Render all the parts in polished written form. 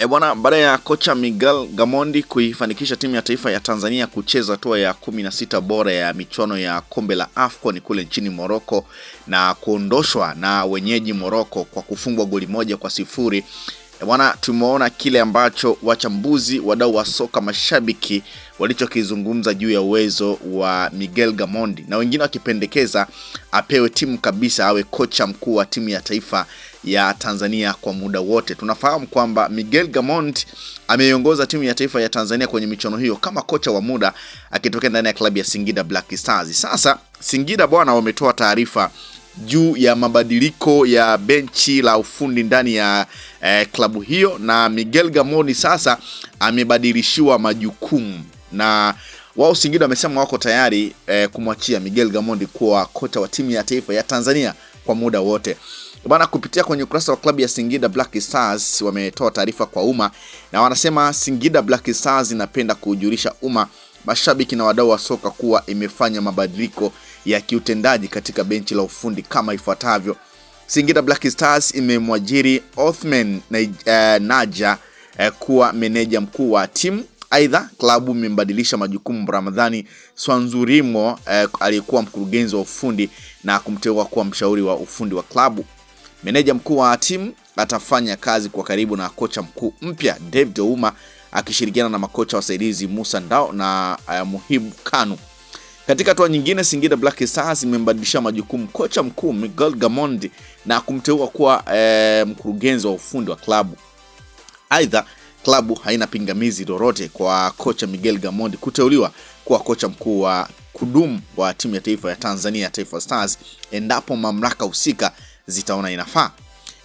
Bwana, baada ya kocha Miguel Gamondi kuifanikisha timu ya taifa ya Tanzania kucheza hatua ya 16 bora ya michuano ya kombe la AFCON kule nchini Morocco na kuondoshwa na wenyeji Morocco kwa kufungwa goli 1-0. Bwana, tumeona kile ambacho wachambuzi, wadau wa soka, mashabiki walichokizungumza juu ya uwezo wa Miguel Gamondi, na wengine wakipendekeza apewe timu kabisa, awe kocha mkuu wa timu ya taifa ya Tanzania kwa muda wote. Tunafahamu kwamba Miguel Gamondi ameiongoza timu ya taifa ya Tanzania kwenye michuano hiyo kama kocha wa muda akitokea ndani ya klabu ya Singida Black Stars. Sasa Singida bwana wametoa taarifa juu ya mabadiliko ya benchi la ufundi ndani ya klabu hiyo, na Miguel Gamondi sasa amebadilishiwa majukumu, na wao Singida wamesema wako tayari kumwachia Miguel Gamondi kuwa kocha wa timu ya taifa ya Tanzania kwa muda wote. Bwana, kupitia kwenye ukurasa wa klabu ya Singida Black Stars wametoa taarifa kwa umma, na wanasema Singida Black Stars inapenda kujulisha umma, mashabiki na wadau wa soka kuwa imefanya mabadiliko ya kiutendaji katika benchi la ufundi kama ifuatavyo. Singida Black Stars imemwajiri Othman Naja kuwa meneja mkuu wa timu. Aidha, klabu imembadilisha majukumu Ramadhani Swanzurimo aliyekuwa mkurugenzi wa ufundi na kumteua kuwa mshauri wa ufundi wa klabu. Meneja mkuu wa timu atafanya kazi kwa karibu na kocha mkuu mpya David Ouma akishirikiana na makocha wasaidizi Musa Ndao na Muhibu Kanu. Katika hatua nyingine, Singida Black Stars imembadilisha majukumu kocha mkuu Miguel Gamondi na kumteua kuwa mkurugenzi wa ufundi wa klabu. Aidha, klabu haina pingamizi lolote kwa kocha Miguel Gamondi kuteuliwa kuwa kocha mkuu wa kudumu wa timu ya taifa ya Tanzania Taifa Stars endapo mamlaka husika zitaona inafaa.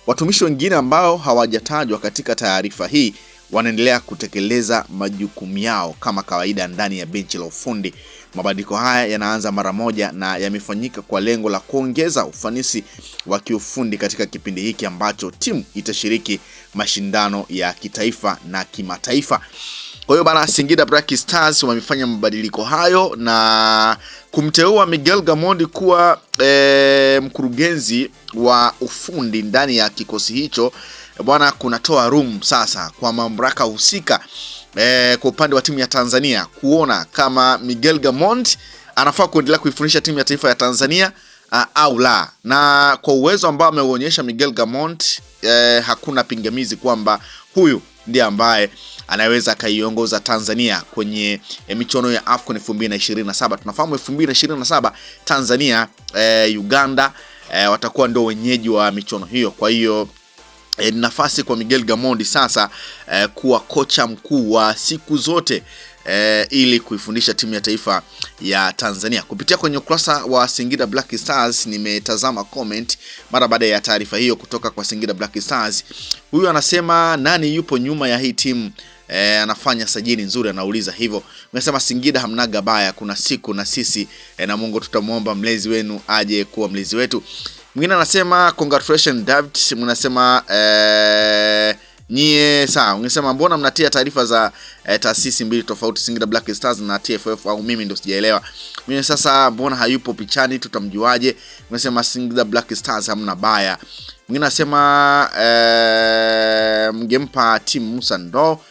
Watumishi wengine ambao hawajatajwa katika taarifa hii wanaendelea kutekeleza majukumu yao kama kawaida ndani ya benchi la ufundi. Mabadiliko haya yanaanza mara moja na yamefanyika kwa lengo la kuongeza ufanisi wa kiufundi katika kipindi hiki ambacho timu itashiriki mashindano ya kitaifa na kimataifa. Kwa hiyo bana, Singida Black Stars wamefanya mabadiliko hayo na kumteua Miguel Gamondi kuwa mkurugenzi wa ufundi ndani ya kikosi hicho. Bwana, kunatoa room sasa kwa mamlaka husika kwa upande wa timu ya Tanzania kuona kama Miguel Gamondi anafaa kuendelea kuifundisha timu ya taifa ya Tanzania au la. Na kwa uwezo ambao ameuonyesha Miguel Gamondi, hakuna pingamizi kwamba huyu ndiye ambaye anaweza kaiongoza Tanzania kwenye michuano ya AFCON 2027. Tunafahamu 2027 Tanzania, Uganda watakuwa ndio wenyeji wa michuano hiyo. Kwa hiyo nafasi kwa Miguel Gamondi sasa kuwa kocha mkuu wa siku zote ili kuifundisha timu ya taifa ya Tanzania. Kupitia kwenye ukurasa wa Singida Black Stars nimetazama comment mara baada ya taarifa hiyo kutoka kwa Singida Black Stars. Huyu anasema nani yupo nyuma ya hii timu anafanya sajili nzuri, anauliza hivyo. Umesema Singida hamnaga baya, kuna siku na sisi na Mungu tutamuomba mlezi wenu aje kuwa mlezi wetu. Mwingine anasema congratulations David, mnasema nyie sawa. Ungesema mbona mnatia taarifa za taasisi mbili tofauti, Singida Black Stars na TFF, au mimi ndo sijaelewa. Mimi sasa mbona hayupo pichani, tutamjuaje? Ungesema Singida Black Stars hamna baya. Mwingine anasema mngempa timu Musa Ndao.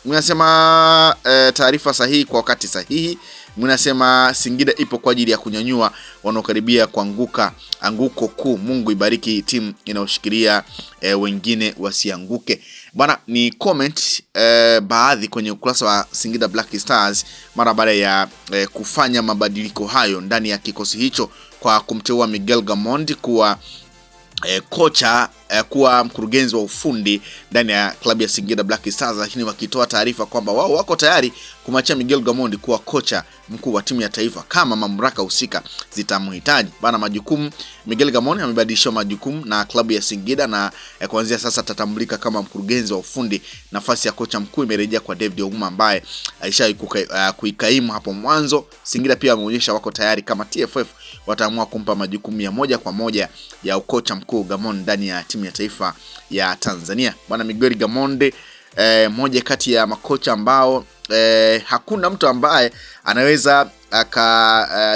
Mnasema taarifa sahihi kwa wakati sahihi. Mnasema Singida ipo kwa ajili ya kunyanyua wanaokaribia kuanguka anguko kuu. Mungu ibariki timu inayoshikilia wengine wasianguke. Bwana, ni comment baadhi kwenye ukurasa wa Singida Black Stars mara baada ya kufanya mabadiliko hayo ndani ya kikosi hicho kwa kumteua Miguel Gamondi kuwa kocha kuwa mkurugenzi wa ufundi ndani ya klabu ya Singida Black Stars, lakini wakitoa taarifa kwamba wao wako tayari kumachia Miguel Gamondi kuwa kocha mkuu wa timu ya taifa kama mamlaka husika zitamhitaji. Bana, majukumu Miguel Gamondi amebadilishwa majukumu na klabu ya Singida, na kuanzia sasa tatambulika kama mkurugenzi wa ufundi. Nafasi ya kocha mkuu imerejea kwa David Ouma ambaye kuikaimu hapo mwanzo. Singida pia wameonyesha wako tayari kama TFF wataamua kumpa majukumu ya moja kwa moja ya ukocha mkuu Gamondi ndani ya timu ya taifa ya Tanzania. Bwana, Miguel Gamondi moja kati ya makocha ambao hakuna mtu ambaye anaweza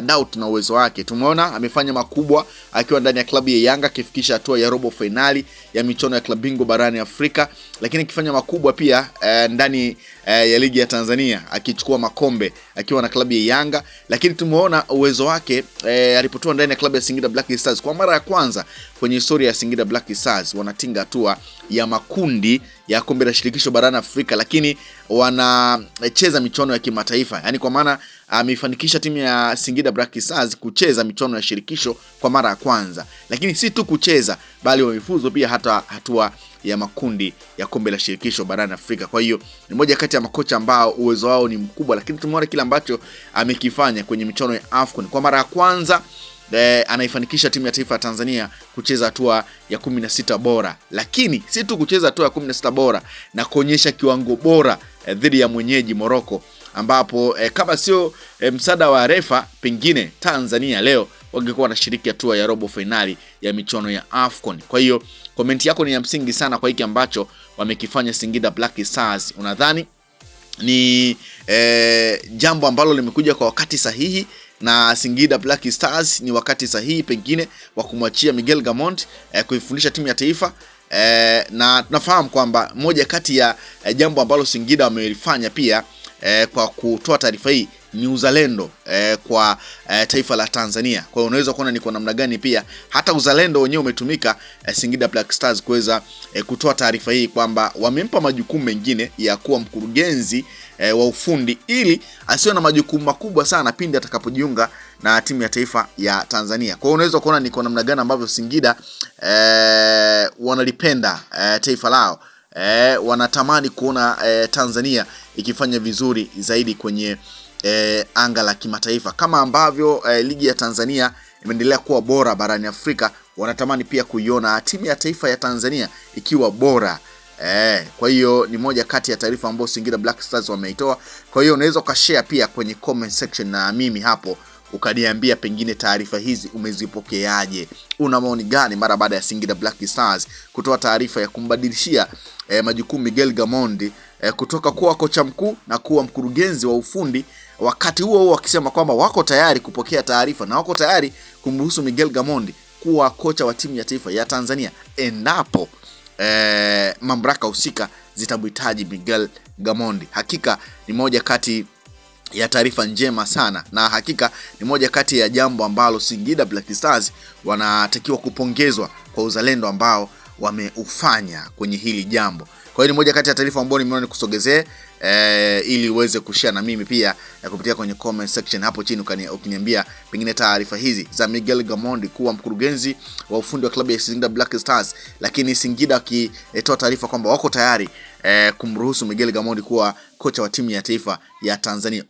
doubt na uwezo wake. Tumeona amefanya makubwa akiwa ndani ya klabu ya Yanga, akifikisha hatua ya robo finali ya michuano ya klabu bingwa barani Afrika, lakini akifanya makubwa pia ndani ya ligi ya Tanzania, akichukua makombe akiwa na klabu ya Yanga. Lakini tumeona uwezo wake alipotoa ndani ya klabu ya Singida Black Stars. Kwa mara ya kwanza kwenye historia ya Singida Black Stars wanatinga hatua ya makundi ya kombe la shirikisho barani Afrika, lakini wanacheza michuano ya kimataifa. Yani kwa maana amefanikisha timu ya Singida Black Stars kucheza michuano ya shirikisho kwa mara ya kwanza, lakini si tu kucheza bali wamefuzu pia hata hatua ya makundi ya kombe la shirikisho barani Afrika. Kwa hiyo ni moja kati ya makocha ambao uwezo wao ni mkubwa, lakini tumeona kile ambacho amekifanya kwenye michuano ya AFCON. Kwa mara ya kwanza anaifanikisha timu ya taifa ya Tanzania kucheza hatua ya 16 bora, lakini si tu kucheza hatua ya 16 bora na kuonyesha kiwango bora dhidi ya mwenyeji Morocco, ambapo kama sio msaada wa refa pengine Tanzania leo wangekuwa wanashiriki hatua ya robo finali ya michuano ya AFCON. Kwa hiyo komenti yako ni ya msingi sana kwa hiki ambacho wamekifanya Singida Black Stars. Unadhani ni jambo ambalo limekuja kwa wakati sahihi na Singida Black Stars ni wakati sahihi pengine wa kumwachia Miguel Gamond kuifundisha timu ya taifa? Na tunafahamu kwamba moja kati ya jambo ambalo Singida wamelifanya pia kwa kutoa taarifa hii ni uzalendo kwa taifa la Tanzania. Kwa hiyo unaweza kuona ni kwa namna gani pia hata uzalendo wenyewe umetumika Singida Black Stars kuweza kutoa taarifa hii kwamba wamempa majukumu mengine ya kuwa mkurugenzi wa ufundi ili asiwe na majukumu makubwa sana pindi atakapojiunga na timu ya taifa ya Tanzania. Kwa hiyo unaweza kuona ni kwa namna gani ambavyo Singida wanalipenda taifa lao. Wanatamani kuona Tanzania ikifanya vizuri zaidi kwenye anga la kimataifa, kama ambavyo ligi ya Tanzania imeendelea kuwa bora barani Afrika. Wanatamani pia kuiona timu ya taifa ya Tanzania ikiwa bora. Kwa hiyo ni moja kati ya taarifa ambazo Singida Black Stars wameitoa. Kwa hiyo unaweza ukashare pia kwenye comment section na mimi hapo ukaniambia pengine taarifa hizi umezipokeaje. Una maoni gani mara baada ya Singida Black Stars kutoa taarifa ya kumbadilishia majukumu Miguel Gamond kutoka kuwa kocha mkuu na kuwa mkurugenzi wa ufundi, wakati huo huo wakisema kwamba wako tayari kupokea taarifa na wako tayari kumruhusu Miguel Gamond kuwa kocha wa timu ya taifa ya Tanzania endapo mamlaka husika zitamhitaji Miguel Gamond. Hakika ni moja kati ya taarifa njema sana, na hakika ni moja kati ya jambo ambalo Singida Black Stars wanatakiwa kupongezwa kwa uzalendo ambao wameufanya kwenye hili jambo. Kwa hiyo ni moja kati ya taarifa ambazo nimeona nikusogezee ili uweze kushare na mimi pia kupitia kwenye comment section hapo chini, ukiniambia pengine taarifa hizi za Miguel Gamond kuwa mkurugenzi wa ufundi wa klabu ya Singida Black Stars, lakini Singida akitoa taarifa kwamba wako tayari kumruhusu Miguel Gamond kuwa kocha wa timu ya taifa ya Tanzania.